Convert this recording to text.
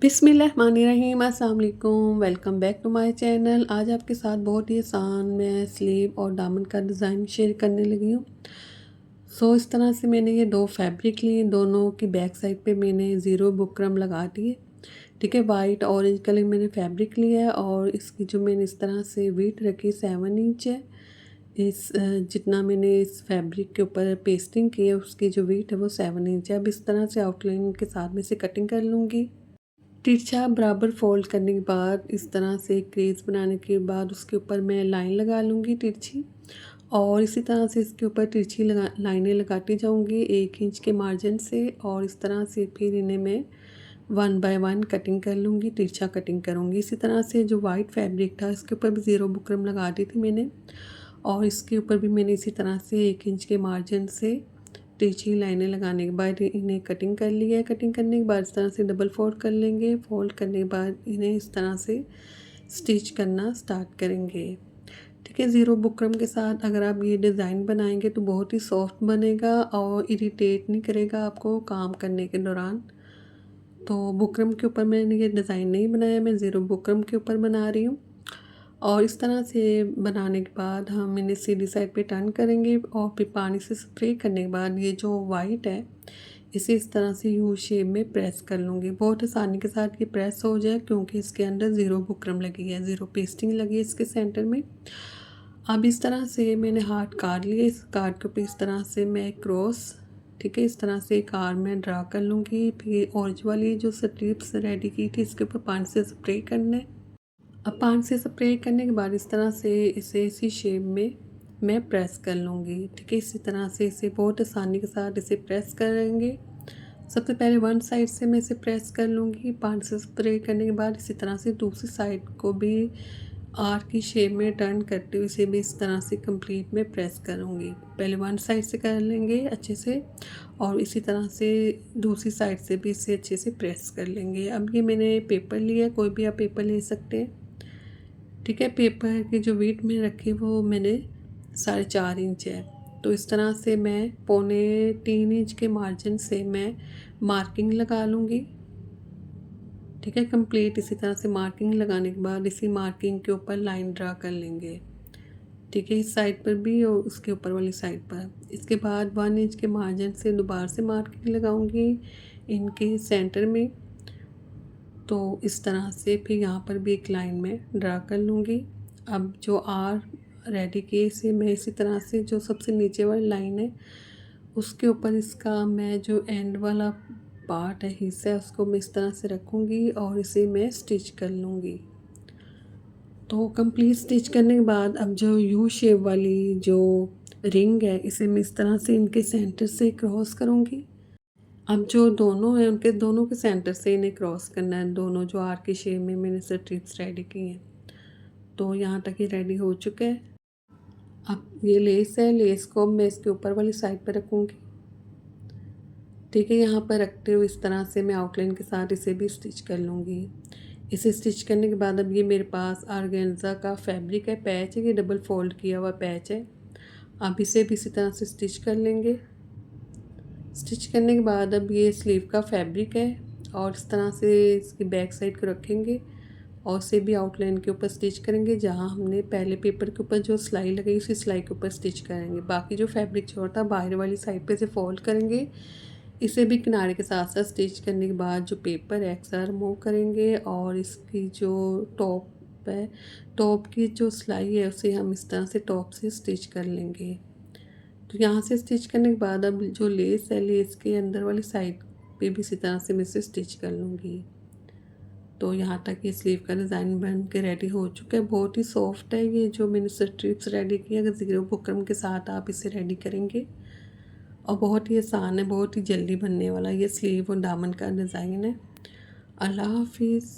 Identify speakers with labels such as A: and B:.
A: बिस्मिल्लाहिर्रहमानिर्रहीम, अस्सलाम वालेकुम। Welcome back to my channel. आज आपके साथ बहुत ही आसान मैं स्लीव और दामन का डिज़ाइन शेयर करने लगी हूँ। इस तरह से मैंने ये दो फैब्रिक लिए, दोनों की बैक साइड पे मैंने ज़ीरो बुकरम लगा दिए। ठीक है, वाइट ऑरेंज कलर मैंने फैब्रिक लिया है और इसकी जो मैंने इस तरह से वीट रखी 7 इंच है। जितना मैंने इस फैब्रिक के ऊपर पेस्टिंग की है उसकी जो वीट है वो 7 इंच है। अब इस तरह से आउटलाइन के साथ में से कटिंग कर लूँगी। तिरछा बराबर फोल्ड करने के बाद इस तरह से क्रेज बनाने के बाद उसके ऊपर मैं लाइन लगा लूँगी तिरछी, और इसी तरह से इसके ऊपर तिरछी लाइनें लगाती जाऊँगी 1 इंच के मार्जिन से, और इस तरह से फिर इन्हें मैं 1 बाय 1 कटिंग कर लूँगी, तिरछा कटिंग करूँगी। इसी तरह से जो वाइट फैब्रिक था इसके ऊपर भी ज़ीरो बुकरम लगा दी थी मैंने, और इसके ऊपर भी मैंने इसी तरह से 1 इंच के मार्जिन से तिरछी लाइनें लगाने के बाद इन्हें कटिंग कर लिया है। कटिंग करने के बाद इस तरह से डबल फोल्ड कर लेंगे। फोल्ड करने के बाद इन्हें इस तरह से स्टिच करना स्टार्ट करेंगे। ठीक है, ज़ीरो बुकरम के साथ अगर आप ये डिज़ाइन बनाएंगे तो बहुत ही सॉफ्ट बनेगा और इरिटेट नहीं करेगा आपको काम करने के दौरान। तो बुकरम के ऊपर मैंने ये डिज़ाइन नहीं बनाया, मैं ज़ीरो बुकरम के ऊपर बना रही हूँ। और इस तरह से बनाने के बाद हम इन्हें सीधी साइड पे टर्न करेंगे और फिर पानी से स्प्रे करने के बाद ये जो वाइट है इसे इस तरह से यू शेप में प्रेस कर लूँगी। बहुत आसानी के साथ ये प्रेस हो जाए क्योंकि इसके अंदर ज़ीरो बुकरम लगी है, ज़ीरो पेस्टिंग लगी है इसके सेंटर में। अब इस तरह से मैंने हार्ट काट लिए, इस कार्ड के ऊपर इस तरह से मैं क्रॉस, ठीक है, इस तरह से एक आर्म में ड्रा कर लूँगी। फिर ऑरेंज वाली जो स्ट्रिप्स रेडी की थी इसके ऊपर पानी से स्प्रे करना है। अब पानी से स्प्रे करने के बाद इस तरह से इसे इसी शेप में मैं प्रेस कर लूँगी। ठीक है, इसी तरह से इसे बहुत आसानी के साथ इसे प्रेस करेंगे। सबसे पहले वन साइड से मैं इसे प्रेस कर लूँगी। पानी से स्प्रे करने के बाद इसी तरह से दूसरी साइड को भी आर की शेप में टर्न करते हुए इसे भी इस तरह से कंप्लीट में प्रेस करूँगी। पहले वन साइड से कर लेंगे अच्छे से और इसी तरह से दूसरी साइड से भी इसे अच्छे से प्रेस कर लेंगे। अब ये मैंने पेपर लिया, कोई भी आप पेपर ले सकते हैं। ठीक है, पेपर की जो वेट में रखी वो मैंने 4.5 इंच है। तो इस तरह से मैं 2.25 इंच के मार्जिन से मैं मार्किंग लगा लूँगी। ठीक है, कंप्लीट इसी तरह से मार्किंग लगाने के बाद इसी मार्किंग के ऊपर लाइन ड्रा कर लेंगे। ठीक है, इस साइड पर भी और उसके ऊपर वाली साइड पर। इसके बाद 1 इंच के मार्जिन से दोबारा से मार्किंग लगाऊंगी इनके सेंटर में। तो इस तरह से फिर यहाँ पर भी एक लाइन में ड्रा कर लूँगी। अब जो आर रेडी किए इसे मैं इसी तरह से जो सबसे नीचे वाली लाइन है उसके ऊपर इसका मैं जो एंड वाला पार्ट है, हिस्सा है, उसको मैं इस तरह से रखूँगी और इसे मैं स्टिच कर लूँगी। तो कंप्लीट स्टिच करने के बाद अब जो यू शेप वाली जो रिंग है इसे मैं इस तरह से इनके सेंटर से क्रॉस करूँगी। अब जो दोनों हैं उनके दोनों के सेंटर से इन्हें क्रॉस करना है, दोनों जो आर्क की शेप में मैंने स्ट्रिप्स रेडी की हैं। तो यहाँ तक ये रेडी हो चुका है। अब ये लेस है, लेस को मैं इसके ऊपर वाली साइड पर रखूँगी। ठीक है, यहाँ पर रखते हुए इस तरह से मैं आउटलाइन के साथ इसे भी स्टिच कर लूँगी। इसे स्टिच करने के बाद अब ये मेरे पास ऑर्गेन्जा का फैब्रिक है, पैच है, ये डबल फोल्ड किया हुआ पैच है। अब इसे भी इसी तरह से स्टिच कर लेंगे। स्टिच करने के बाद अब ये स्लीव का फैब्रिक है और इस तरह से इसकी बैक साइड को रखेंगे और इसे भी आउटलाइन के ऊपर स्टिच करेंगे। जहाँ हमने पहले पेपर के ऊपर जो सिलाई लगाई उसी सिलाई के ऊपर स्टिच करेंगे। बाकी जो फैब्रिक छोड़ा बाहर वाली साइड पे से फोल्ड करेंगे। इसे भी किनारे के साथ साथ स्टिच करने के बाद जो पेपर है एक्स्ट्रा रिमूव करेंगे और इसकी जो टॉप है, टॉप की जो सिलाई है उसे हम इस तरह से टॉप से स्टिच कर लेंगे। तो यहाँ से स्टिच करने के बाद अब जो लेस है, लेस के अंदर वाली साइड पे भी इसी तरह से मैं इसे स्टिच कर लूँगी। तो यहाँ तक ये स्लीव का डिज़ाइन बन के रेडी हो चुका है। बहुत ही सॉफ्ट है ये जो मैंने स्ट्रिप्स रेडी की है। अगर ज़ीरो बुकरम के साथ आप इसे रेडी करेंगे और बहुत ही आसान है, बहुत ही जल्दी बनने वाला ये स्लीव और दामन का डिज़ाइन है। अल्लाह हाफिज़।